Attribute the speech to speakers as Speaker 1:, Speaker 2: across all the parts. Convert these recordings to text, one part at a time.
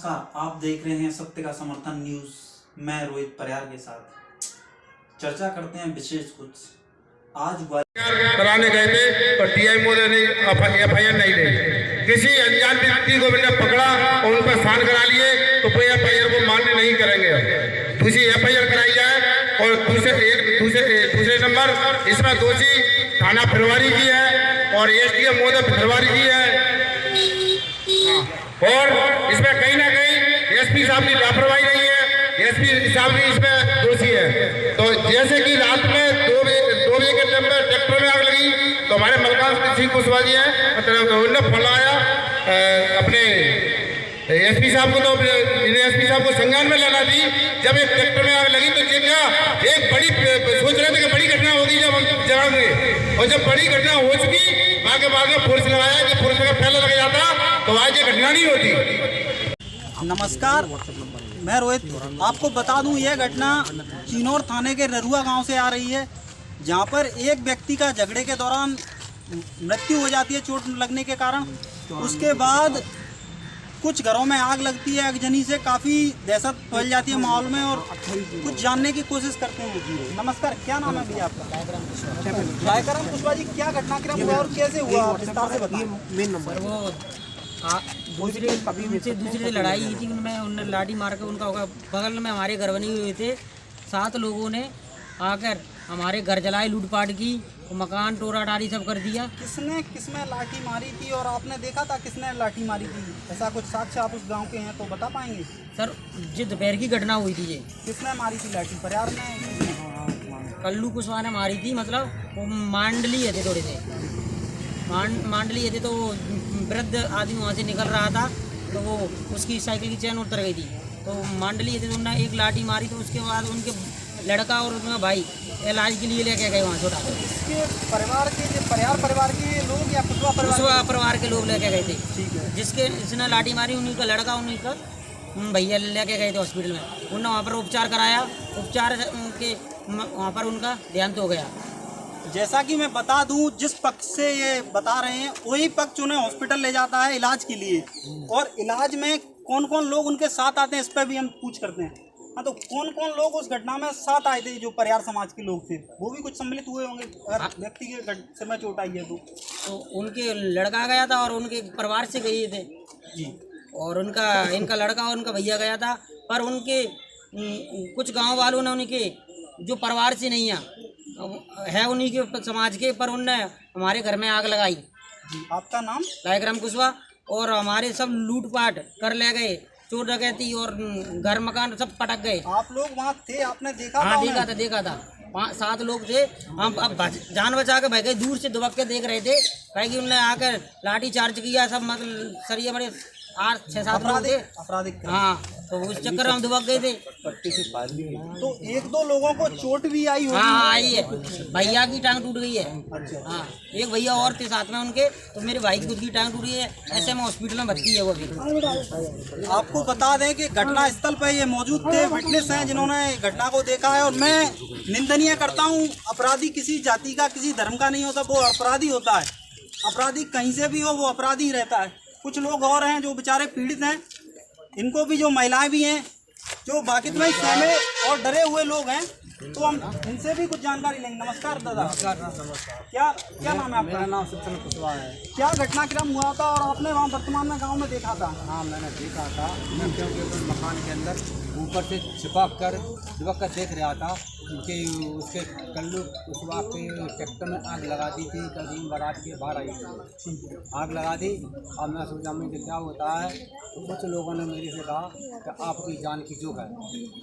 Speaker 1: नमस्कार, आप देख रहे हैं सत्य का समर्थन न्यूज। मैं रोहित परियार के साथ चर्चा करते हैं विशेष कुछ। आज
Speaker 2: कराने गए थे तो टीआई मोदी ने एफआईआर नहीं ली। किसी अनजान व्यक्ति को मैंने पकड़ा और उन पर साइन करा लिए तो कोई एफआईआर को मान्य नहीं करेंगे। दूसरी एफआईआर कराई जाए और दूसरे नंबर इसमें दोषी थाना फरवारी जी है और एसडीएम मोदी फरवारी जी है और इसमें कहीं ना कहीं एसपी साहब की लापरवाही नहीं है, एसपी साहब भी इसमें दोषी है। तो जैसे कि रात में 2 बजे के टाइम में ट्रैक्टर में आग लगी तो हमारे मलकान सिंह कुशवाहा जी है उन्होंने फलाया अपने एसपी साहब को, तो एसपी साहब को संज्ञान में लेना थी। जब एक ट्रैक्टर में आग लगी तो क्या एक बड़ी सोच रहे थे कि बड़ी घटना होगी जब हम जगाएंगे, और जब बड़ी घटना हो चुकी भागे फोर्स लगाया कि फोर्स का पहले लग जाता तो आज ये घटना नहीं होती।
Speaker 1: नमस्कार, मैं रोहित आपको बता दूं, यह घटना चिनौर थाने के ररुआ गांव से आ रही है, जहां पर एक व्यक्ति का झगड़े के दौरान मृत्यु हो जाती है चोट लगने के कारण। उसके बाद कुछ घरों में आग लगती है, आगजनी से काफ़ी दहशत फैल जाती है माहौल में, और कुछ जानने की कोशिश करते हैं। नमस्कार, क्या नाम है भैया आपका? लायकराम कुशवाहा जी, क्या घटनाक्रम हुआ और कैसे हुआ, विस्तार से बताइए।
Speaker 3: मेन नंबर वो दूसरी लड़ाई हुई थी, उनमें उन्होंने लाठी मार के उनका बगल में हमारे घर बने हुए थे। 7 लोगों ने आकर हमारे घर जलाए, लूटपाट की, मकान टोरा टारी सब कर दिया।
Speaker 1: किसने लाठी मारी थी और आपने देखा था किसने लाठी मारी थी? ऐसा कुछ साक्ष्य आप उस गांव के हैं तो बता पाएंगे?
Speaker 3: सर, जो दोपहर की घटना हुई थी, ये
Speaker 1: किसने मारी थी लाठी? परियार में
Speaker 3: कल्लू कुशवाहा ने मारी थी। मतलब वो मांडली है थे, थोड़े से मांडली है थे, तो वृद्ध आदमी वहाँ से निकल रहा था तो वो उसकी साइकिल की चैन उतर गई थी, तो मांडली है थे, तो उन्होंने एक लाठी मारी। तो उसके बाद उनके लड़का और उनका भाई इलाज के लिए लेके गए वहाँ छोटा।
Speaker 1: इसके परिवार के लोग या कुशवाहा
Speaker 3: परिवार के लोग लेके गए थे।
Speaker 1: ठीक है।
Speaker 3: जिसने लाठी मारी उन्हीं का लड़का, उन्हीं का भैया लेके गए थे हॉस्पिटल में। उन्होंने वहाँ पर उपचार कराया, उपचार के वहाँ पर उनका देहांत हो गया।
Speaker 1: जैसा कि मैं बता दूं, जिस पक्ष से ये बता रहे हैं वही पक्ष उन्हें हॉस्पिटल ले जाता है इलाज के लिए, और इलाज में कौन कौन लोग उनके साथ आते हैं इस पर भी हम पूछ करते हैं। हाँ, तो कौन कौन लोग उस घटना में साथ आए थे? जो परियार समाज के लोग थे वो भी कुछ सम्मिलित हुए होंगे अगर व्यक्ति के सिर में चोट आई है तो
Speaker 3: उनके लड़का गया था और उनके परिवार से गए थे
Speaker 1: जी, और
Speaker 3: इनका लड़का और उनका भैया गया था। पर उनके कुछ गांव वालों ने उनके जो परिवार से नहीं है उन्हीं के समाज के, पर उनने हमारे घर में आग लगाई।
Speaker 1: जी, आपका नाम?
Speaker 3: लायकराम कुशवाहा। और हमारे सब लूटपाट कर ले गए, चोर डकैती और घर मकान सब पटक गए।
Speaker 1: आप लोग वहाँ थे, आपने देखा?
Speaker 3: हाँ, देखा था 5-7 लोग थे। हम अब जान बचा के भाग गए, दूर से दुबक के देख रहे थे, कि उन्होंने आकर लाठी चार्ज किया। सब मतलब सरिया बड़े 8-6-7 लोग थे
Speaker 1: आपराधिक। हाँ,
Speaker 3: तो उस चक्कर में हम दुबक गए थे।
Speaker 1: तो 1-2 लोगों को चोट भी आई होगी?
Speaker 3: हाँ, आई है। भैया की टांग टूट गई है।
Speaker 1: अच्छा।
Speaker 3: हाँ, एक भैया और थे साथ में उनके, तो मेरे भाई की खुद की टांग टूट गई है। ऐसे में हॉस्पिटल में भर्ती है वो भी।
Speaker 1: आपको बता दें कि घटना स्थल पर ये मौजूद थे, विटनेस हैं जिन्होंने घटना को देखा है, और मैं निंदनीय करता हूँ। अपराधी किसी जाति का, किसी धर्म का नहीं होता, वो अपराधी होता है। अपराधी कहीं से भी हो, वो अपराधी रहता है। कुछ लोग और हैं जो बेचारे पीड़ित हैं, इनको भी, जो महिलाएं भी हैं जो बाकी में सहमे और डरे हुए लोग हैं, तो हम इनसे भी कुछ जानकारी लेंगे। नमस्कार दादा।
Speaker 4: नमस्कार।
Speaker 1: क्या नाम है आपका?
Speaker 4: मेरा नाम सत्य कुशवाहा है।
Speaker 1: क्या घटनाक्रम हुआ था और आपने वहाँ वर्तमान में गांव में देखा था?
Speaker 4: हाँ, मैंने देखा था। मैं क्योंकि उस मकान के अंदर ऊपर से छिपक कर देख रहा था कि उसके कल्लू कुशवाहा के ट्रैक्टर में आग लगा दी थी। करीब बारात के बाहर आई थी, आग लगा दी। और मैं सोचा मुझे क्या होता है, तो कुछ लोगों ने मेरे से कहा कि आपकी जान की जोक है।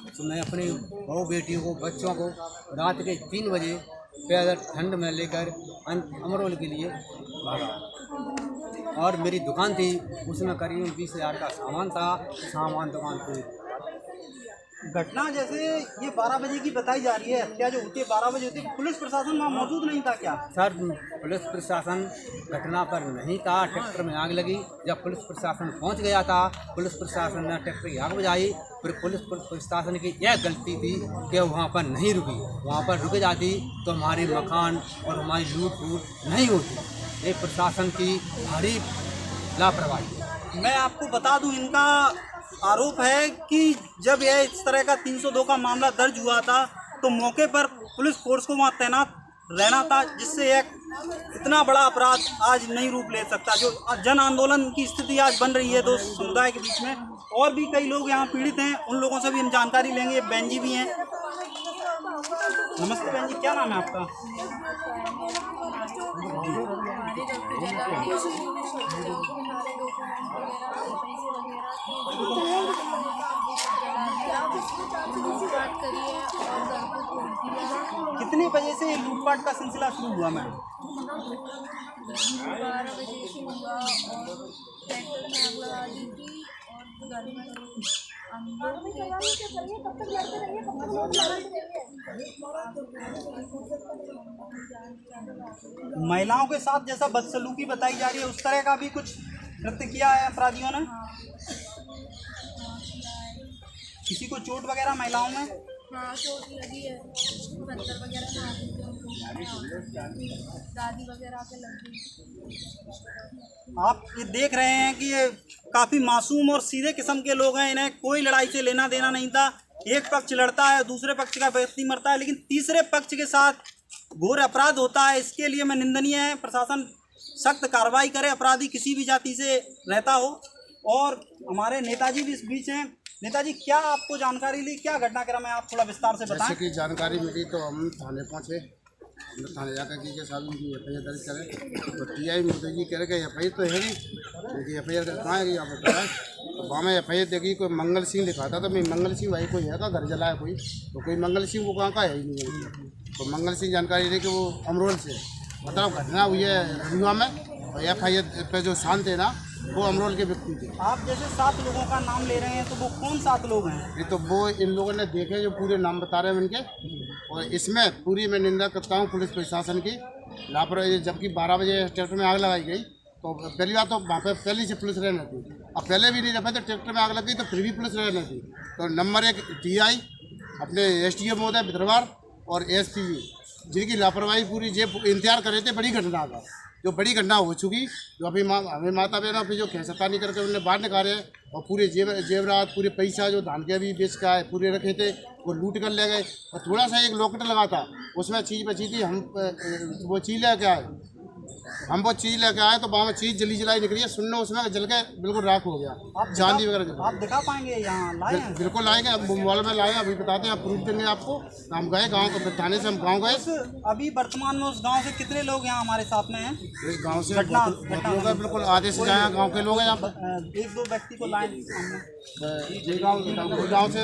Speaker 4: तो मैं अपनी बहू बेटियों को, बच्चों को रात के 3 बजे पैदल ठंड में लेकर अमरोल के लिए भागा, और मेरी दुकान थी, उसमें करीब 20,000 का सामान था। सामान दुकान पूरी।
Speaker 1: घटना जैसे ये 12 बजे की बताई जा रही है, हत्या जो होती है 12 बजे होती है, पुलिस प्रशासन वहाँ मौजूद नहीं था क्या?
Speaker 4: सर, पुलिस प्रशासन घटना पर नहीं था। ट्रैक्टर में आग लगी, जब पुलिस प्रशासन पहुंच गया था, पुलिस प्रशासन ने ट्रैक्टर की आग बुझाई। फिर पुलिस प्रशासन की यह गलती थी कि वहाँ पर नहीं रुकी। वहाँ पर रुक जाती तो हमारे मकान और हमारी लूट नहीं होती। ये प्रशासन की भारी लापरवाही।
Speaker 1: मैं आपको बता दूं, इनका आरोप है कि जब यह इस तरह का 302 का मामला दर्ज हुआ था तो मौके पर पुलिस फोर्स को वहां तैनात रहना था, जिससे एक इतना बड़ा अपराध आज नहीं रूप ले सकता। जो जन आंदोलन की स्थिति आज बन रही है दो समुदाय के बीच में, और भी कई लोग यहाँ पीड़ित हैं, उन लोगों से भी हम जानकारी लेंगे। बहन जी भी हैं। नमस्ते बहन जी, क्या नाम है आपका? कितने बजे से लूटपाट का सिलसिला शुरू हुआ मैम?
Speaker 5: 12 बजे से हुआ और ट्रैक्टर में आग लगा दी थी और गाड़ी में हम लोग
Speaker 1: महिलाओं के साथ जैसा बदसलूकी बताई जा रही है, उस तरह का भी कुछ कृत्य किया है अपराधियों ने? किसी को चोट वगैरह महिलाओं में?
Speaker 5: हाँ, चोट लगी है, पत्थर वगैरह दादी वगैरह के लग गई।
Speaker 1: आप ये देख रहे हैं कि ये काफ़ी मासूम और सीधे किस्म के लोग हैं, इन्हें कोई लड़ाई से लेना देना नहीं था। एक पक्ष लड़ता है, दूसरे पक्ष का व्यक्ति मरता है, लेकिन तीसरे पक्ष के साथ घोर अपराध होता है। इसके लिए मैं निंदनीय है, प्रशासन सख्त कार्रवाई करे, अपराधी किसी भी जाति से रहता हो। और हमारे नेताजी भी इस बीच हैं। नेताजी, क्या आपको जानकारी ली, क्या घटनाक्रम है, आप थोड़ा विस्तार से बताएं।
Speaker 6: जैसे कि जानकारी मिली तो हम थाने पहुँचे, हमने थाने जाकर की के साहब इनकी FIR दर्ज करें तो TI मोदी जी कह रहे कि FIR तो है नहीं, क्योंकि FIR कहाँ है आप बताएं। तो वहाँ में FIR देखी, कोई मंगल सिंह लिखा था, तो मैं मंगल सिंह भाई कोई है का घर जलाया कोई, तो कोई मंगल सिंह वो कहाँ का है ही नहीं। तो मंगल सिंह जानकारी दी कि वो अमरोल से, मतलब घटना हुई है रजुआ में, और FIR पे जो शांत है ना वो अमरोल के व्यक्ति थे।
Speaker 1: आप जैसे 7 लोगों का नाम ले रहे हैं, तो वो कौन 7 लोग हैं?
Speaker 6: ये तो वो इन लोगों ने देखे जो पूरे नाम बता रहे हैं इनके, और इसमें पूरी मैं निंदा करता हूँ पुलिस प्रशासन की लापरवाही। जबकि 12 बजे ट्रैक्टर में आग लगाई गई, तो पहली बात तो वहाँ पे पहले से पुलिस रहना थी, अब पहले भी नहीं रहे तो ट्रैक्टर में आग लग गई तो फिर भी पुलिस रहना थी। तो नंबर 1 TI अपने SDO महोदय भितरवार और ASP जिनकी लापरवाही पूरी जे इंतजार कर रहे थे बड़ी घटना का, जो बड़ी घटना हो चुकी, जो अभी हमें माता बहनों पे जो खेसतानी करके उन्होंने बाहर निकाले, और पूरे जेवरात पूरे पैसा जो धान के अभी बेच के आए पूरे रखे थे वो लूट कर ले गए। और थोड़ा सा एक लॉकेट लगा था, उसमें चीज़ बची थी, हम वो चीज़ लेके आए, तो वहाँ में चीज़ जली जलाई निकली है, सुनने उसमें जल के बिल्कुल राख हो गया। चांदी वगैरह
Speaker 1: आप दिखा पाएंगे यहाँ लाए हैं?
Speaker 6: बिल्कुल लाएंगे, अब मोबाइल में लाए, अभी बताते हैं, आप प्रूफ देंगे आपको। हम गए गाँव को, थाने से हम गाँव गए।
Speaker 1: अभी वर्तमान में उस गांव से कितने लोग यहाँ हमारे साथ में हैं?
Speaker 6: इस गांव से बहुत लोग हैं, बिल्कुल आधे से ज़्यादा गांव के लोग हैं यहाँ पर।
Speaker 1: 1-2 व्यक्ति को लाए
Speaker 6: ये गाँव से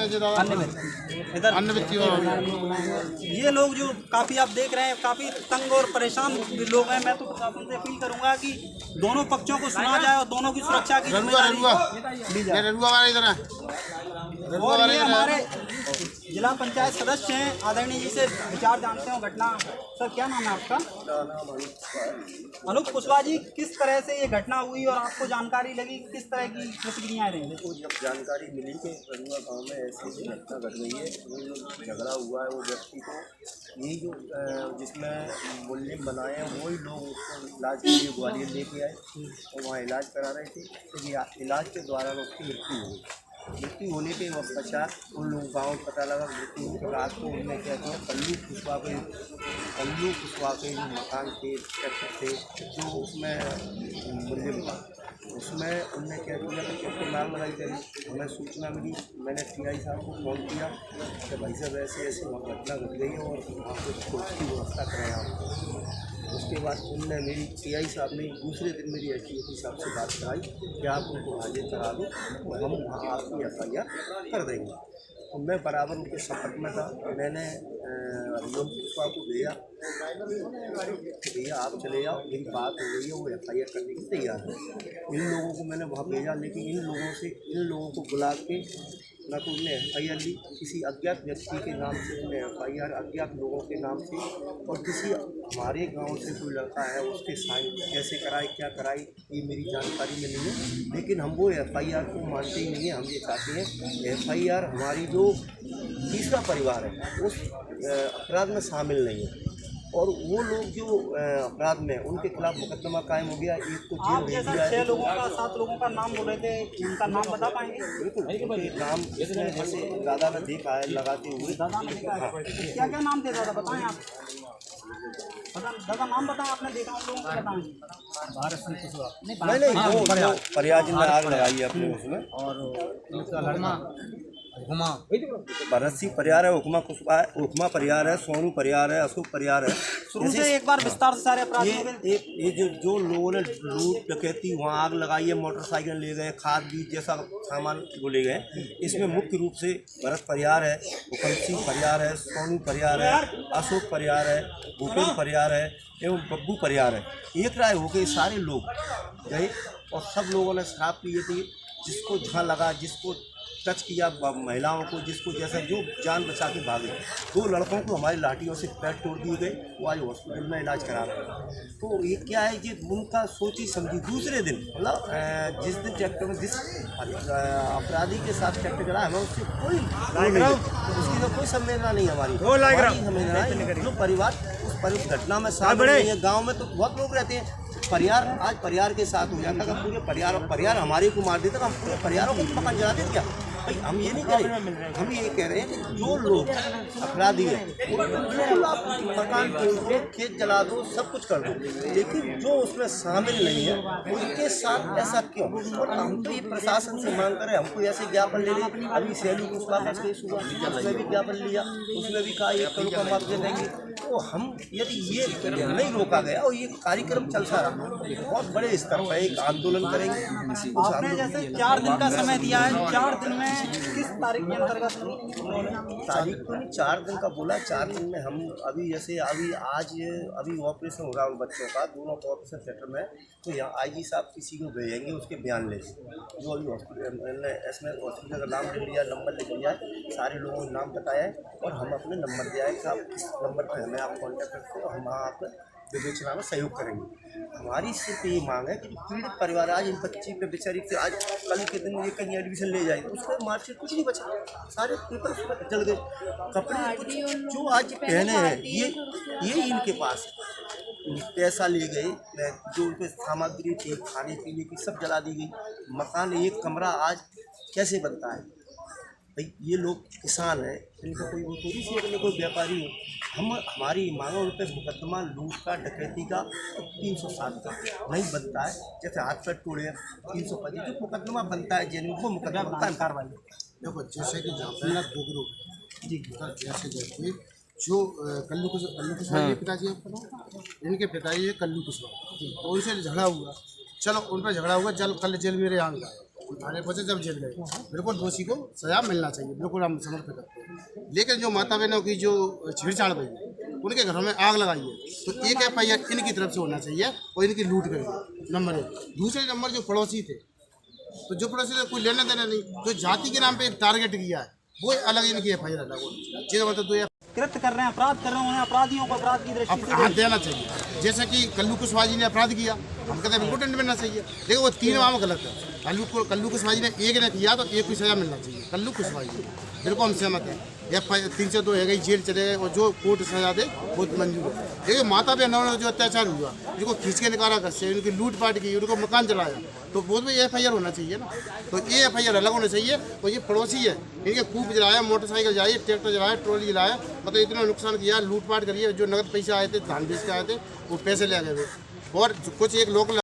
Speaker 6: अन्य व्यक्ति,
Speaker 1: ये लोग जो काफ़ी आप देख रहे हैं काफ़ी तंग और परेशान लोग हैं। मैं तो प्रशासन से अपील करूंगा कि दोनों पक्षों को सुना जाए और दोनों की सुरक्षा की जिम्मेदारी ली जाए। और ये हमारे जिला पंचायत सदस्य हैं, आदरणीय जी से विचार जानते हैं घटना। सर, क्या नाम है आपका? अनूप कुशवाहा जी, किस तरह से ये घटना हुई और आपको जानकारी लगी, किस तरह की प्रतिक्रियाएं रही?
Speaker 7: देखो, जब जानकारी मिली कि रजुआ गाँव में ऐसी घटना घट गई है, वो झगड़ा हुआ है, वो व्यक्ति को यही जो जिसमें मुल्जिम बनाए हैं वही लोग उसको इलाज के लिए ग्वालियर लेके आए और वहाँ इलाज करा रहे थे। तो इलाज के दौरान उसकी मृत्यु हो गई। मृत्यु होने के पश्चात उन लोगों गाँव पता लगा मृत्यु के बाद, तो उनने क्या किया, कल्लू कुशवाहा के जो मकान थे, ट्रैक्टर थे, जो उसमें मुल्जिम था, उसमें उनने क्या किया कि ट्रैक्टर में आग लगाई करी। हमें सूचना मिली, मैंने TI साहब को फ़ोन किया कि भाई साहब ऐसे ऐसे वहाँ घटना घट गई है और वहाँ पर खोज की व्यवस्था करें आप। उसके बाद उनने मेरी TI साहब ने दूसरे दिन मेरी SDO साहब से बात कराई कि आप उनको हाजिर करा दो और हम वहाँ आपकी FIR कर देंगे। तो मैं बराबर उनके संपर्क में था। मैंने अभियोग कुशवाहा को भेजा, भैया आप चले जाओ, मेरी बात हो गई है, वो FIR करने की तैयार है। इन लोगों को मैंने वहाँ भेजा, लेकिन इन लोगों को बुला के ना तो उन्हें FIR ली, किसी अज्ञात व्यक्ति के नाम से उन्हें FIR अज्ञात लोगों के नाम से, और किसी हमारे गांव से कोई लड़का है उसके साइन कैसे कराए क्या कराए ये मेरी जानकारी में नहीं है। लेकिन हम वो FIR को मानते ही नहीं है। हम ये चाहते हैं FIR हमारी जो तीसरा परिवार है उस अपराध में शामिल नहीं है, और वो लोग जो अपराध में उनके खिलाफ मुकदमा कायम हो गया, एक को जेल
Speaker 1: आप
Speaker 7: भेज
Speaker 1: जैसा
Speaker 7: दिया
Speaker 1: 6
Speaker 7: है।
Speaker 1: लोगों का 7 लोगों का नाम बोल रहे थे, उनका नाम बता पाएंगे?
Speaker 7: बिल्कुल उनके नाम इसमें जैसे दादा ने देखा है लगाते हुए।
Speaker 1: दादा ने देखा है। क्या क्या नाम थे दादा, बताएं आप। दादा नाम बताएं, आपने देखा उन लोगों को बताएं।
Speaker 7: नहीं वो प्रयाग में आग लगाई है अपने उसमें,
Speaker 4: और घुमा
Speaker 7: भरत सिंह परियार है, हुक्मा परियार है, सोनू परियार है, अशोक परियार है।
Speaker 1: शुरू से एक बार विस्तार से सारे अपराधियों के
Speaker 7: ये जो लोगों ने लूट डकैती वहाँ आग लगाई है, मोटरसाइकिल ले गए, खाद बीज जैसा सामान वो ले गए, इसमें मुख्य रूप से भरत परियार है, हुक्म सिंह परियार है, सोनू परियार है, अशोक परियार है, भूपेन्द्र परियार है एवं बब्बू परियार है। एक राय हो गए सारे लोग गए और सब लोगों ने शराब पिए थे। जिसको जहाँ लगा, जिसको टच किया महिलाओं को, जिसको जैसा जो जान बचा के भागे। 2 लड़कों को हमारी लाठियों से पैर तोड़ दिए गए, वो आज हॉस्पिटल में इलाज करा रहे हैं। तो ये क्या है कि उनका सोची समझी दूसरे दिन मतलब जिस दिन ट्रैक्टर में जिस अपराधी के साथ ट्रैक्टर चला हमें उससे कोई उसकी तो कोई संवेदना नहीं हमारी संवेदना है। जो परिवार उस घटना में शामिल नहीं है, गाँव में तो बहुत लोग रहते हैं। परिवार आज परिवार के साथ हो जाता, अगर पूरे परिवार हमारे को मार देता तो हम पूरे परिवारों को मकान जला देते क्या? भाई हम ये नहीं कह रहे, हम ये कह रहे हैं कि जो लोग अपराधी हैं बिल्कुल आप मकान तोड़ दो, खेत जला दो, सब कुछ कर दो, लेकिन जो उसमें शामिल नहीं है उनके साथ ऐसा क्यों? और हम तो ये प्रशासन से मांग करें, हमको ऐसे ज्ञापन ले लें। अभी सैलू कुशवाहा का केस हुआ, उसमें भी ज्ञापन लिया, उसमें भी कहा 1 करोड़ का मुआवजा देंगे। तो हम यदि ये नहीं रोका गया और ये कार्यक्रम चलता रहा, बहुत बड़े स्तर पर एक आंदोलन करेंगे।
Speaker 1: आपने जैसे 4 दिन का समय दिया है, 4 दिन में किस तारीख के अंतर्गत
Speaker 7: तारीख तो नहीं 4 दिन का बोला। 4 दिन में हम अभी जैसे अभी ऑपरेशन हो रहा है उन बच्चों का, दोनों का ऑपरेशन थिएटर में, तो यहाँ IG साहब किसी को भेजेंगे उसके बयान ले, जो अभी हॉस्पिटल का नाम लिख लिया, नंबर लिख लिया है, सारे लोगों ने नाम बताया है और हम अपने नंबर दिया है कि आप इस नंबर पर हमें आप कॉन्टैक्ट करते हो, हम आपको विवेचना में सहयोग करेंगे। हमारी सिर्फ ये मांग है कि जो पीड़ित परिवार आज इन बच्ची पे बेचारी से आज कल के दिन ये कहीं एडमिशन ले जाएंगे, उसको मार्कशीट कुछ नहीं बचा, सारे पेपर उसमें जल गए, कपड़े कुछ जो आज पहने हैं ये इनके पास है। पैसा ले गए, जो उनके सामग्री थी खाने पीने की सब जला दी गई। मकान एक कमरा आज कैसे बनता है? भाई ये लोग किसान हैं, इनका कोई वो थोड़ी सी अगले कोई व्यापारी हो। हमारी मांगों उन पर मुकदमा लूट का डकैती का 307 का नहीं बनता है। जैसे हाथ पैर तोड़े 325 जो मुकदमा बनता है जेल में वो मुकदमा कार्रवाई।
Speaker 6: देखो जैसे कि जहाँ पे 2 ग्रुप जी जैसे जो कल्लू कुशवाहा के पिताजी इनके पिताजी है कल्लू कुशवाहा, तो उनसे झगड़ा हुआ, चलो उन पर झगड़ा हुआ, कल जेल मेरे यहाँ गए, थाने पहुँचे, जब जेल गए, बिल्कुल दोषी को सजा मिलना चाहिए, बिल्कुल हम समर्पित करते हैं। लेकिन जो माता बहनों की जो छेड़छाड़ हुई है, उनके घरों में आग लगाई है, तो एक FIR इनकी तरफ से होना चाहिए और इनकी लूट करेंगे, नंबर 1। दूसरे नंबर जो पड़ोसी थे, तो जो पड़ोसी थे कोई लेना देना नहीं, जो जाति के नाम पे एक टारगेट किया है वो अलग इनकी FIR अलग होनी चाहिए। मतलब 2
Speaker 1: कृत्य कर रहे हैं, अपराध कर रहे हैं, उन्हें अपराधियों को अपराध की दृष्टि से
Speaker 6: हाथ देना चाहिए। जैसे कि कल्लू कुशवाहा जी ने अपराध किया, हम कहते हैं बिल्कुल दंड मिलना चाहिए, लेकिन वो 3 मामला गलत है। कल्लू कुशवाहा जी ने एक ने किया तो एक की सजा मिलना चाहिए। कल्लू कुशवाहा जी बिल्कुल हम सहमत हैं। FIR 302 है गई, जेल चले गए और जो कोर्ट सजा दे बहुत मंजूर है। लेकिन माता बहनों ने जो अत्याचार हुआ, जिनको खींच के निकाला घर से, उनकी लूटपाट की, उनको मकान जलाया, तो बहुत भी FIR होना चाहिए ना। तो ये FIR अलग होना चाहिए। तो ये पड़ोसी है, इनके कूप जलाया, मोटरसाइकिल जलाई, ट्रैक्टर जलाया, ट्रॉली जलाया, मतलब इतना नुकसान किया, लूटपाट करिए। जो नगद पैसे आए थे, धान बेच के आए थे, वो पैसे ले गए और कुछ एक लोग